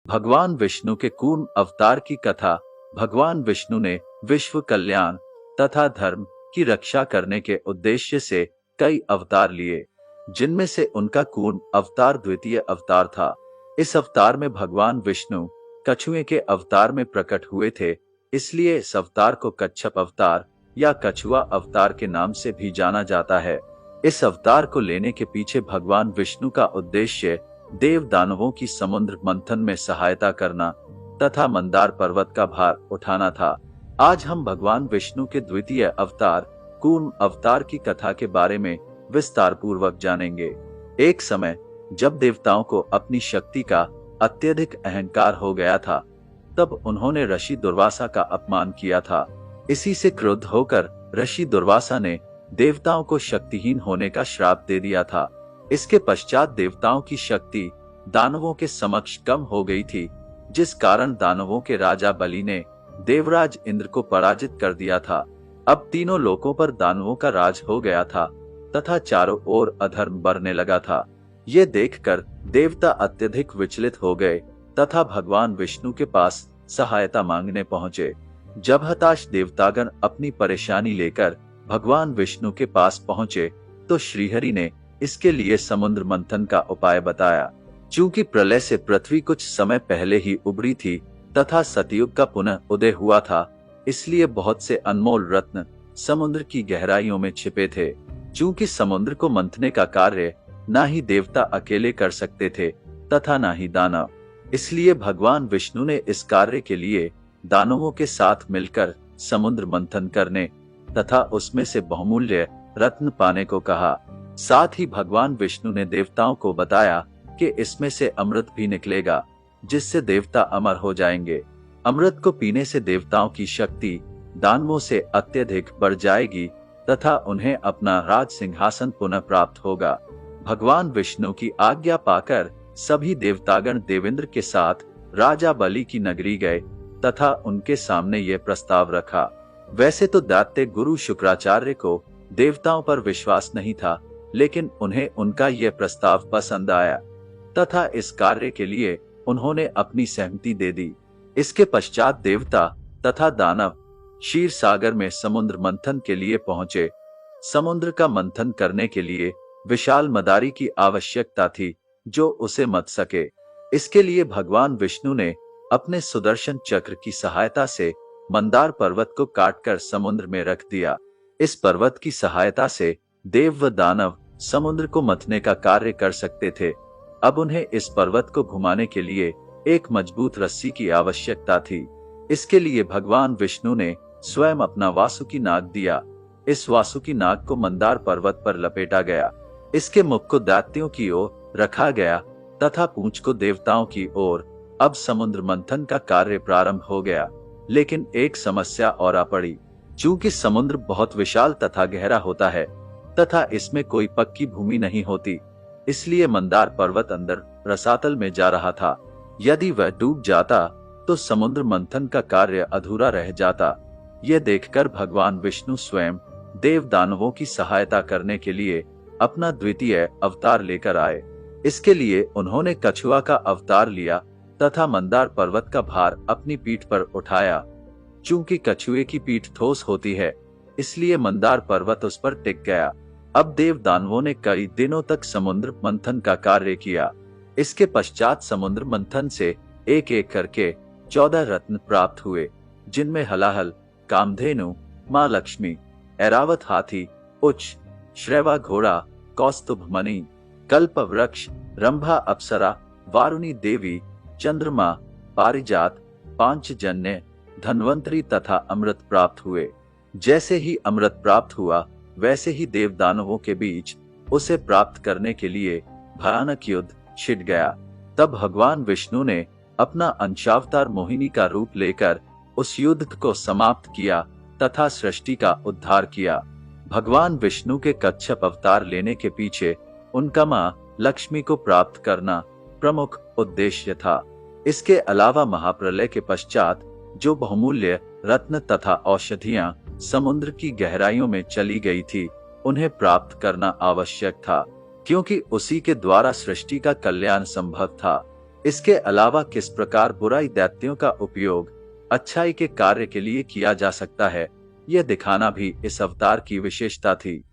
भगवान विष्णु के कूर्म अवतार की कथा। भगवान विष्णु ने विश्व कल्याण तथा धर्म की रक्षा करने के उद्देश्य से कई अवतार लिए, जिनमें से उनका कूर्म अवतार द्वितीय अवतार था। इस अवतार में भगवान विष्णु कछुए के अवतार में प्रकट हुए थे, इसलिए इस अवतार को कच्छप अवतार या कछुआ अवतार के नाम से भी जाना जाता है। इस अवतार को लेने के पीछे भगवान विष्णु का उद्देश्य देव दानवों की समुद्र मंथन में सहायता करना तथा मंदार पर्वत का भार उठाना था। आज हम भगवान विष्णु के द्वितीय अवतार कूर्म अवतार की कथा के बारे में विस्तार पूर्वक जानेंगे। एक समय जब देवताओं को अपनी शक्ति का अत्यधिक अहंकार हो गया था, तब उन्होंने ऋषि दुर्वासा का अपमान किया था। इसी से क्रुद्ध होकर ऋषि दुर्वासा ने देवताओं को शक्तिहीन होने का श्राप दे दिया था। इसके पश्चात देवताओं की शक्ति दानवों के समक्ष कम हो गई थी, जिस कारण दानवों के राजा बलि ने देवराज इंद्र को पराजित कर दिया था। अब तीनों लोकों पर दानवों का राज हो गया था तथा चारों ओर अधर्म बढ़ने लगा था। ये देखकर देवता अत्यधिक विचलित हो गए तथा भगवान विष्णु के पास सहायता मांगने पहुंचे। जब हताश देवतागण अपनी परेशानी लेकर भगवान विष्णु के पास पहुंचे, तो श्रीहरि ने इसके लिए समुद्र मंथन का उपाय बताया। चूंकि प्रलय से पृथ्वी कुछ समय पहले ही उभरी थी तथा सतयुग का पुनः उदय हुआ था, इसलिए बहुत से अनमोल रत्न समुद्र की गहराइयों में छिपे थे। चूंकि समुद्र को मंथने का कार्य ना ही देवता अकेले कर सकते थे तथा ना ही दानव, इसलिए भगवान विष्णु ने इस कार्य के लिए दानवों के साथ मिलकर समुद्र मंथन करने तथा उसमें से बहुमूल्य रत्न पाने को कहा। साथ ही भगवान विष्णु ने देवताओं को बताया कि इसमें से अमृत भी निकलेगा, जिससे देवता अमर हो जाएंगे। अमृत को पीने से देवताओं की शक्ति दानवों से अत्यधिक बढ़ जाएगी तथा उन्हें अपना राज सिंहासन पुनः प्राप्त होगा। भगवान विष्णु की आज्ञा पाकर सभी देवतागण देवेंद्र के साथ राजा बलि की नगरी गए तथा उनके सामने यह प्रस्ताव रखा। वैसे तो दैत्य गुरु शुक्राचार्य को देवताओं पर विश्वास नहीं था, लेकिन उन्हें उनका यह प्रस्ताव पसंद आया तथा इस कार्य के लिए उन्होंने अपनी सहमति दे दी। इसके पश्चात देवता तथा दानव क्षीर सागर में समुद्र मंथन के लिए पहुंचे। समुद्र का मंथन करने के लिए विशाल मदारी की आवश्यकता थी, जो उसे मथ सके। इसके लिए भगवान विष्णु ने अपने सुदर्शन चक्र की सहायता से मंदार पर्वत को काटकर समुद्र में रख दिया। इस पर्वत की सहायता से देव व दानव समुद्र को मथने का कार्य कर सकते थे। अब उन्हें इस पर्वत को घुमाने के लिए एक मजबूत रस्सी की आवश्यकता थी। इसके लिए भगवान विष्णु ने स्वयं अपना वासुकी नाग दिया। इस वासुकी नाग को मंदार पर्वत पर लपेटा गया। इसके मुख को दैत्यों की ओर रखा गया तथा पूंछ को देवताओं की ओर। अब समुद्र मंथन का कार्य प्रारंभ हो गया, लेकिन एक समस्या और आ पड़ी। चूंकि समुद्र बहुत विशाल तथा गहरा होता है तथा इसमें कोई पक्की भूमि नहीं होती, इसलिए मंदार पर्वत अंदर रसातल में जा रहा था। यदि वह डूब जाता तो समुद्र मंथन का कार्य अधूरा रह जाता। यह देखकर भगवान विष्णु स्वयं देव दानवों की सहायता करने के लिए अपना द्वितीय अवतार लेकर आए। इसके लिए उन्होंने कछुआ का अवतार लिया तथा मंदार पर्वत का भार अपनी पीठ पर उठाया। चूंकि कछुए की पीठ ठोस होती है, इसलिए मंदार पर्वत उस पर टिक गया। अब देव दानवों ने कई दिनों तक समुद्र मंथन का कार्य किया। इसके पश्चात समुद्र मंथन से एक एक करके 14 रत्न प्राप्त हुए, जिनमें हलाहल, कामधेनु, माँ लक्ष्मी, ऐरावत हाथी, उच्च, श्रेवा घोड़ा, कौस्तुभ मणि, कल्प वृक्ष, रंभा अप्सरा, वारुणी देवी, चंद्रमा, पारिजात, पांचजन्य, धन्वंतरी तथा अमृत प्राप्त हुए। जैसे ही अमृत प्राप्त हुआ, वैसे ही देव दानवों के बीच उसे प्राप्त करने के लिए भयानक युद्ध छिड़ गया। तब भगवान विष्णु ने अपना अंशावतार मोहिनी का रूप लेकर उस युद्ध को समाप्त किया तथा सृष्टि का उद्धार किया। भगवान विष्णु के कच्छप अवतार लेने के पीछे उनका मां लक्ष्मी को प्राप्त करना प्रमुख उद्देश्य था। इसके अलावा महाप्रलय के पश्चात जो बहुमूल्य रत्न तथा औषधियां समुद्र की गहराइयों में चली गई थी, उन्हें प्राप्त करना आवश्यक था, क्योंकि उसी के द्वारा सृष्टि का कल्याण संभव था। इसके अलावा किस प्रकार बुराई दैत्यों का उपयोग अच्छाई के कार्य के लिए किया जा सकता है, यह दिखाना भी इस अवतार की विशेषता थी।